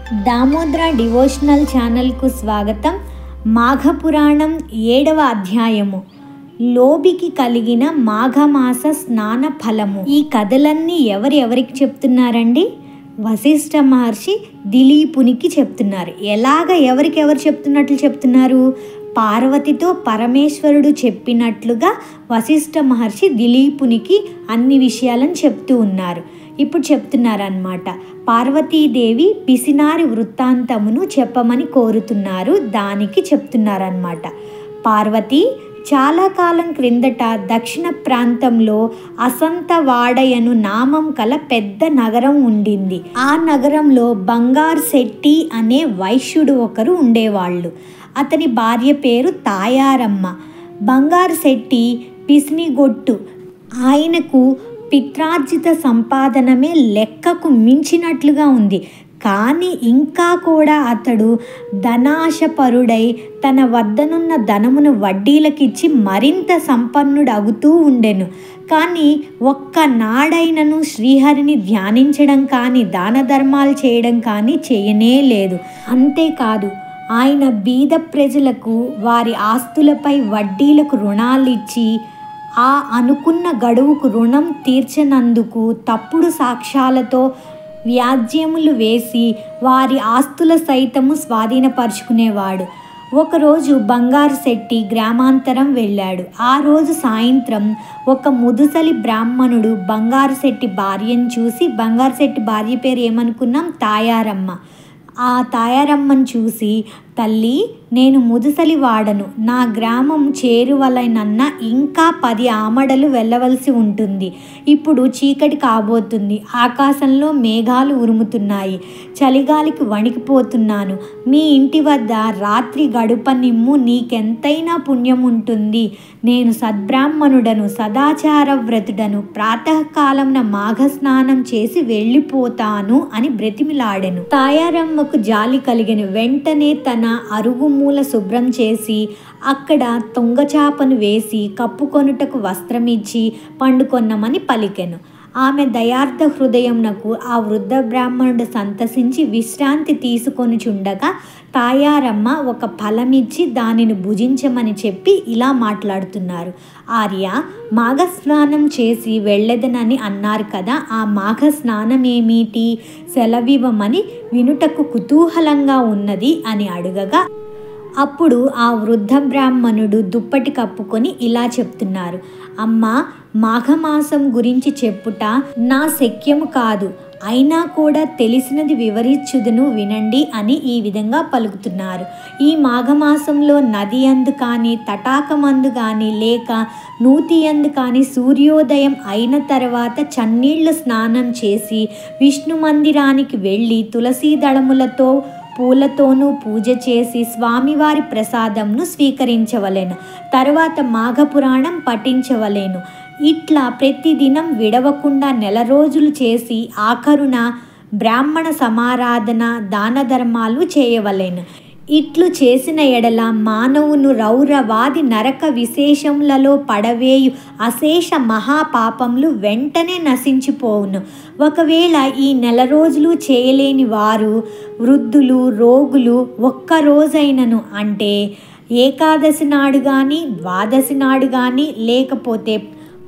Damodra devotional ఛానల్కు స్వాగతం. మాఘపురాణం 7వ అధ్యాయము, లోబికి కలిగిన మాఘమాస స్నాన ఫలము. ఈ కథలన్నీ ఎవరికి చెప్తున్నారండి? వశిష్ఠ మహర్షి దిలీపునికి చెప్తున్నారు. ఎవరు చెప్తున్నట్లు చెప్తున్నారు? పార్వతితో పరమేశ్వరుడు చెప్పినట్లుగా వశిష్ఠ మహర్షి దిలీపునికి అన్ని విషయాలను చెప్తూ ఉన్నారు. ఇప్పుడు చెప్తున్నారన్నమాట. పార్వతీదేవి పిసినారి వృత్తాంతమును చెప్పమని కోరుతున్నారు. దానికి చెప్తున్నారన్నమాట. పార్వతి, చాలా కాలం క్రిందట దక్షిణ ప్రాంతంలో అసంతవాడయను నామం కల పెద్ద నగరం ఉండింది. ఆ నగరంలో బంగారు శెట్టి అనే వైశ్యుడు ఒకరు ఉండేవాళ్ళు. అతని భార్య పేరు తాయారమ్మ. బంగారు శెట్టి పిసినిగొట్టు. ఆయనకు పిత్రార్జిత సంపాదనమే లెక్కకు మించినట్లుగా ఉంది. కానీ ఇంకా కూడా అతడు ధనాశపరుడై తన వద్దనున్న ధనమును వడ్డీలకిచ్చి మరింత సంపన్నుడు అగుతూ ఉండెను. కానీ ఒక్కనాడైనను శ్రీహరిని ధ్యానించడం కానీ దాన ధర్మాలు చేయడం కానీ చేయనే లేదు. అంతేకాదు, ఆయన బీద ప్రజలకు వారి ఆస్తులపై వడ్డీలకు రుణాలిచ్చి ఆ అనుకున్న గడువుకు రుణం తీర్చనందుకు తప్పుడు సాక్ష్యాలతో వ్యాజ్యములు వేసి వారి ఆస్తుల సైతము స్వాధీనపరుచుకునేవాడు. ఒకరోజు బంగారు శెట్టి గ్రామాంతరం వెళ్ళాడు. ఆ రోజు సాయంత్రం ఒక ముదుసలి బ్రాహ్మణుడు బంగారు శెట్టి భార్యను చూసి, బంగారు శెట్టి భార్య పేరు ఏమనుకున్నాం? తాయారమ్మ. ఆ తాయారమ్మను చూసి, తల్లి, నేను ముదుసలి వాడను, నా గ్రామం చేరువలనన్న ఇంకా 10 ఆమడలు వెళ్ళవలసి ఉంటుంది. ఇప్పుడు చీకటి కాబోతుంది. ఆకాశంలో మేఘాలు ఉరుముతున్నాయి. చలిగాలికి వణికిపోతున్నాను. మీ ఇంటి వద్ద రాత్రి గడుపనిమ్ము, నీకెంతైనా పుణ్యం ఉంటుంది. నేను సద్బ్రాహ్మణుడను, సదాచార వ్రతుడను. ప్రాతకాలమున మాఘస్నానం చేసి వెళ్ళిపోతాను అని బ్రతిమిలాడెను. తాయారమ్మకు జాలి కలిగెను. వెంటనే తన అరుగు మూల శుభ్రం చేసి అక్కడ తుంగచాపను వేసి కప్పుకొనుటకు వస్త్రమిచ్చి పండుకొన్నమని పలికెను. ఆమె దయార్థ హృదయంనకు ఆ వృద్ధ బ్రాహ్మణుడు సంతసించి విశ్రాంతి తీసుకొనుచుండగా తాయారమ్మ ఒక ఫలమిచ్చి దానిని భుజించమని చెప్పి ఇలా మాట్లాడుతున్నారు. ఆర్య, మాఘస్నానం చేసి వెళ్ళెదనని అన్నారు కదా, ఆ మాఘ స్నానం ఏమిటి? సెలవివ్వమని వినుటకు కుతూహలంగా ఉన్నది అని అడుగగా అప్పుడు ఆ వృద్ధ బ్రాహ్మణుడు దుప్పటి కప్పుకొని ఇలా చెప్తున్నారు. అమ్మ, మాఘమాసం గురించి చెప్పుట నా శక్యము కాదు. అయినా కూడా తెలిసినది వివరించుదును, వినండి అని ఈ విధంగా పలుకుతున్నారు. ఈ మాఘమాసంలో నది అందు కానీ, తటాకమందు కానీ, లేక నూతి అందు కానీ సూర్యోదయం అయిన తర్వాత చన్నీళ్లు స్నానం చేసి విష్ణు మందిరానికి వెళ్ళి తులసీ దళములతో పూలతోనూ పూజ చేసి స్వామివారి ప్రసాదంను స్వీకరించవలెను. తరువాత మాఘపురాణం పఠించవలెను. ఇట్లా ప్రతిదినం విడవకుండా 1 రోజులు చేసి ఆఖరున బ్రాహ్మణ సమారాధన దాన ధర్మాలు చేయవలెను. ఇట్లు చేసిన ఎడల మానవును రౌరవాది నరక విశేషములలో పడవేయు అశేష మహాపాపములు వెంటనే నశించిపోవును. ఒకవేళ ఈ 1 రోజులు చేయలేని వారు, వృద్ధులు, రోగులు ఒక్కరోజైనను, అంటే ఏకాదశి నాడు కానీ, ద్వాదశి నాడు కానీ, లేకపోతే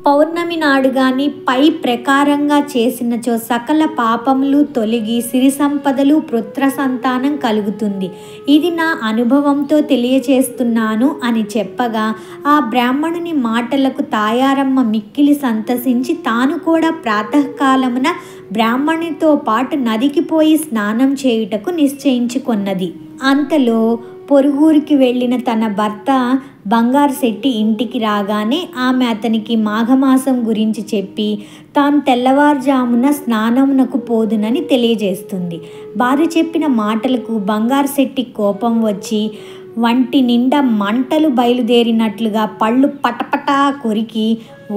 పౌర్ణమి నాడు కానీ పై ప్రకారంగా చేసినచో సకల పాపములు తొలగి సిరి సంపదలు, పుత్ర సంతానం కలుగుతుంది. ఇది నా అనుభవంతో తెలియచేస్తున్నాను అని చెప్పగా ఆ బ్రాహ్మణుని మాటలకు తాయారమ్మ మిక్కిలి సంతసించి తాను కూడా ప్రాతకాలమున బ్రాహ్మణునితో పాటు నదికి పోయి స్నానం చేయుటకు నిశ్చయించుకొన్నది. అంతలో పొరుగురికి వెళ్ళిన తన భర్త బంగారు శెట్టి ఇంటికి రాగానే ఆమె అతనికి మాఘమాసం గురించి చెప్పి తాను తెల్లవారుజామున స్నానమునకు పోదునని తెలియజేస్తుంది. భార్య చెప్పిన మాటలకు బంగారు శెట్టి కోపం వచ్చి వంటి నిండా మంటలు బయలుదేరినట్లుగా పళ్ళు పటపటా కొరికి,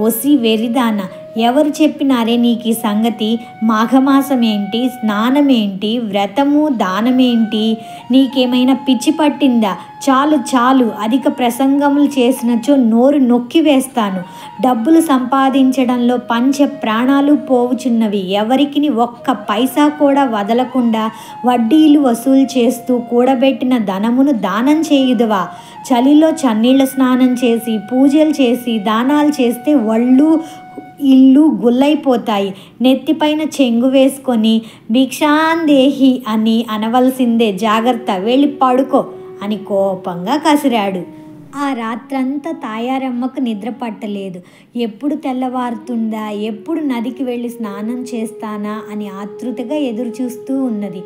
ఓసి వెరిదాన, ఎవరు చెప్పినారే నీకు ఈ సంగతి? మాఘమాసం ఏంటి, స్నానం ఏంటి, వ్రతము దానమేంటి? నీకేమైనా పిచ్చి పట్టిందా? చాలు చాలు, అధిక ప్రసంగములు చేసినచో నోరు నొక్కి వేస్తాను. డబ్బులు సంపాదించడంలో పంచ ప్రాణాలు పోవుచున్నవి. ఎవరికి ఒక్క పైసా కూడా వదలకుండా వడ్డీలు వసూలు చేస్తూ కూడబెట్టిన ధనమును దానం చేయుదువా? చలిలో చన్నీళ్ళ స్నానం చేసి పూజలు చేసి దానాలు చేస్తే ఒళ్ళు ఇల్లు గుల్లైపోతాయి. నెత్తిపైన చెంగు వేసుకొని భిక్షాందేహి అని అనవలసిందే. జాగ్రత్త, వెళ్ళి పడుకో అని కోపంగా కసిరాడు. ఆ రాత్రంతా తాయారమ్మకు నిద్ర పట్టలేదు. ఎప్పుడు తెల్లవారుతుందా, ఎప్పుడు నదికి వెళ్ళి స్నానం చేస్తానా అని ఆతృతగా ఎదురు చూస్తూ ఉన్నది.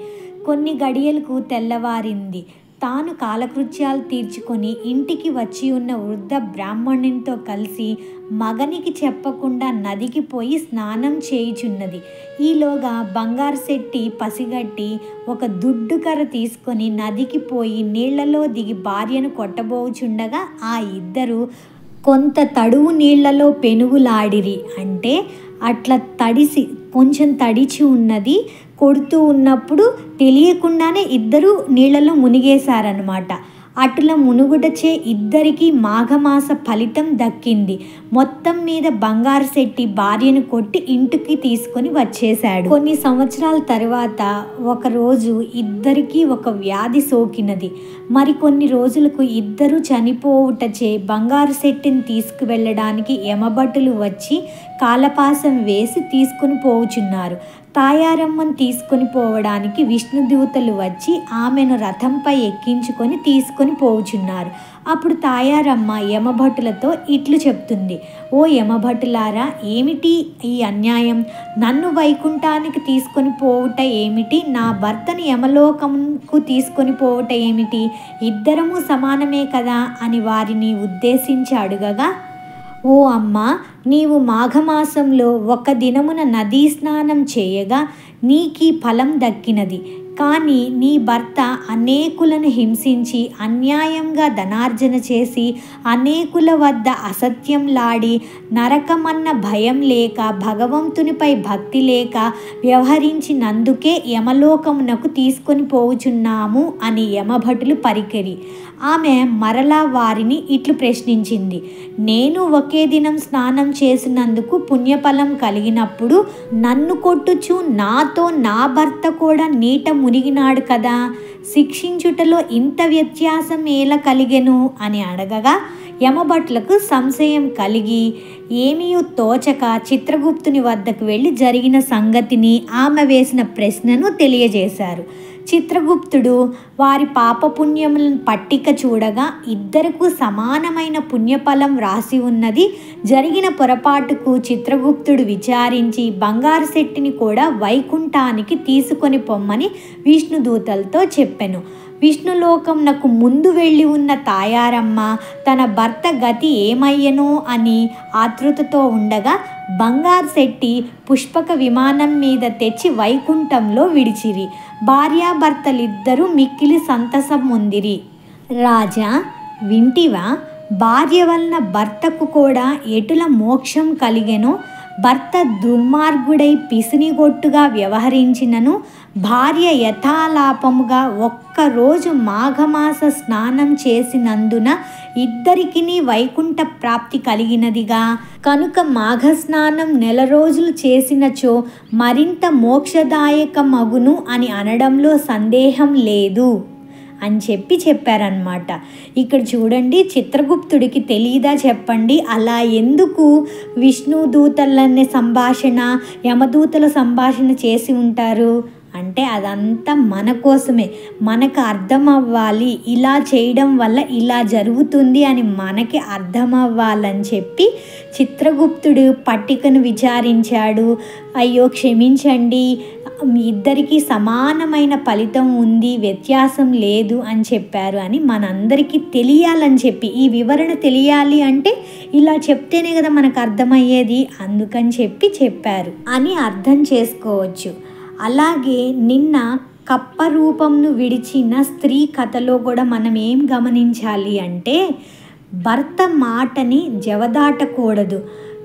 కొన్ని గడియలకు తెల్లవారింది. తాను కాలకృత్యాలు తీర్చుకొని ఇంటికి వచ్చి ఉన్న వృద్ధ బ్రాహ్మణునితో కలిసి మగనికి చెప్పకుండా నదికి పోయి స్నానం చేయుచున్నది. ఈలోగా బంగారు శెట్టి పసిగట్టి ఒక దుడ్డు కర్ర తీసుకొని నదికి పోయి నీళ్లలో దిగి భార్యను కొట్టబోచుండగా ఆ ఇద్దరు కొంత తడువు నీళ్లలో పెనుగులాడిరి. అంటే అట్లా కొంచెం తడిచి ఉన్నది. కొడుతూ ఉన్నప్పుడు తెలియకుండానే ఇద్దరు నీళ్ళలో మునిగేశారనమాట. అటుల మునుగుటచే ఇద్దరికీ మాఘమాస ఫలితం దక్కింది. మొత్తం మీద బంగారు శెట్టి భార్యను కొట్టి ఇంటికి తీసుకొని వచ్చేశాడు. కొన్ని సంవత్సరాల తర్వాత ఒకరోజు ఇద్దరికీ ఒక వ్యాధి సోకినది. మరికొన్ని రోజులకు ఇద్దరు చనిపోవుటచే బంగారు శెట్టిని తీసుకువెళ్ళడానికి యమభటులు వచ్చి కాలపాసం వేసి తీసుకుని పోవుచున్నారు. తాయారమ్మను తీసుకొని పోవడానికి విష్ణుదూతలు వచ్చి ఆమెను రథంపై ఎక్కించుకొని తీసుకొని పోవుచున్నారు. అప్పుడు తాయారమ్మ యమభటులతో ఇట్లు చెప్తుంది: ఓ యమభటులారా, ఏమిటి ఈ అన్యాయం? నన్ను వైకుంఠానికి తీసుకొని పోవుట ఏమిటి? నా భర్తను యమలోకంకు తీసుకొని పోవుట ఏమిటి? ఇద్దరము సమానమే కదా అని వారిని ఉద్దేశించి అడుగగా, ఓ అమ్మ, నీవు మాఘమాసంలో ఒక దినమున నదీ స్నానం చేయగా నీకీ ఫలం దక్కినది. కానీ నీ భర్త అనేకులను హింసించి అన్యాయంగా ధనార్జన చేసి అనేకుల వద్ద అసత్యంలాడి నరకమన్న భయం లేక భగవంతునిపై భక్తి లేక వ్యవహరించినందుకే యమలోకమునకు తీసుకొని పోవుచున్నాము అని యమభటులు పలికిరి. ఆమె మరలా వారిని ఇట్లు ప్రశ్నించింది: నేను ఒకే దినం స్నానం చేసినందుకు పుణ్యఫలం కలిగినప్పుడు నన్ను కొట్టుచు నాతో నా భర్త కూడా నీట మునిగినాడు కదా, శిక్షించుటలో ఇంత వ్యత్యాసం ఎలా కలిగెను అని అడగగా యమభట్లకు సంశయం కలిగి ఏమీ తోచక చిత్రగుప్తుని వద్దకు వెళ్ళి జరిగిన సంగతిని ఆమె వేసిన ప్రశ్నను తెలియజేశారు. చిత్రగుప్తుడు వారి పాపపుణ్యములను పట్టిక చూడగా ఇద్దరకు సమానమైన పుణ్యఫలం రాసి ఉన్నది. జరిగిన పొరపాటుకు చిత్రగుప్తుడు విచారించి బంగారు శెట్టిని కూడా వైకుంఠానికి తీసుకొని పొమ్మని విష్ణుదూతలతో చెప్పెను. విష్ణులోకంనకు ముందు వెళ్ళి ఉన్న తాయారమ్మ తన భర్త గతి ఏమయ్యనో అని ఆతృతతో ఉండగా బంగారు శెట్టి పుష్పక విమానం మీద తెచ్చి వైకుంఠంలో విడిచిరి. భార్యాభర్తలిద్దరూ మిక్కిలి సంతసం పొందిరి. రాజా, వింటివా? భార్య వలన భర్తకు కూడా ఎటుల మోక్షం కలిగెనో, భర్త దుర్మార్గుడై పిసినిగొట్టుగా వ్యవహరించినను భార్య యథాలాపముగా ఒక్కరోజు మాఘమాస స్నానం చేసినందున ఇద్దరికిని వైకుంఠ ప్రాప్తి కలిగినదిగా. కనుక మాఘస్నానం 1 రోజులు చేసినచో మరింత మోక్షదాయకమగును అని అనడంలో సందేహం లేదు అని చెప్పారనమాట. ఇక్కడ చూడండి, చిత్రగుప్తుడికి తెలియదా చెప్పండి? అలా ఎందుకు విష్ణుదూతలనే సంభాషణ, యమదూతల సంభాషణ చేసి ఉంటారు అంటే అదంతా మన కోసమే, మనకు అర్థం అవ్వాలి, ఇలా చేయడం వల్ల ఇలా జరుగుతుంది అని మనకి అర్థం అవ్వాలని చెప్పి చిత్రగుప్తుడు పట్టికను విచారించాడు. అయ్యో క్షమించండి, ఇద్దరికీ సమానమైన ఫలితం ఉంది, వ్యత్యాసం లేదు అని చెప్పారు అని మనందరికీ తెలియాలని చెప్పి, ఈ వివరణ తెలియాలి అంటే ఇలా చెప్తేనే కదా మనకు అర్థమయ్యేది, అందుకని చెప్పారు అని అర్థం చేసుకోవచ్చు. అలాగే నిన్న కప్ప రూపంను విడిచిన స్త్రీ కథలో కూడా మనం ఏం గమనించాలి అంటే భర్త మాటని జవదాటకూడదు.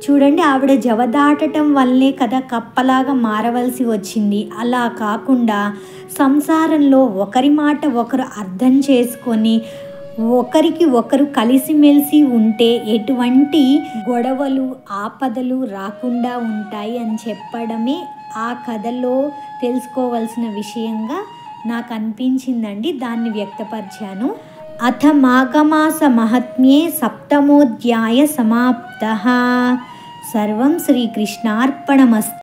చూడండి, ఆవిడ జవదాటటం వల్లే కదా కప్పలాగా మారవలసి వచ్చింది. అలా కాకుండా సంసారంలో ఒకరి మాట ఒకరు అర్థం చేసుకొని ఒకరికి ఒకరు కలిసిమెలిసి ఉంటే ఎటువంటి గొడవలు ఆపదలు రాకుండా ఉంటాయి అని చెప్పడమే ఆ కథలో తెలుసుకోవాల్సిన విషయంగా నాకు అనిపించిందండి. దాన్ని వ్యక్తపరిచాను. అథ మాఘమాస మహాత్మ్యే సప్తమోధ్యాయ సమాప్తః. సర్వం శ్రీకృష్ణార్పణమస్తు.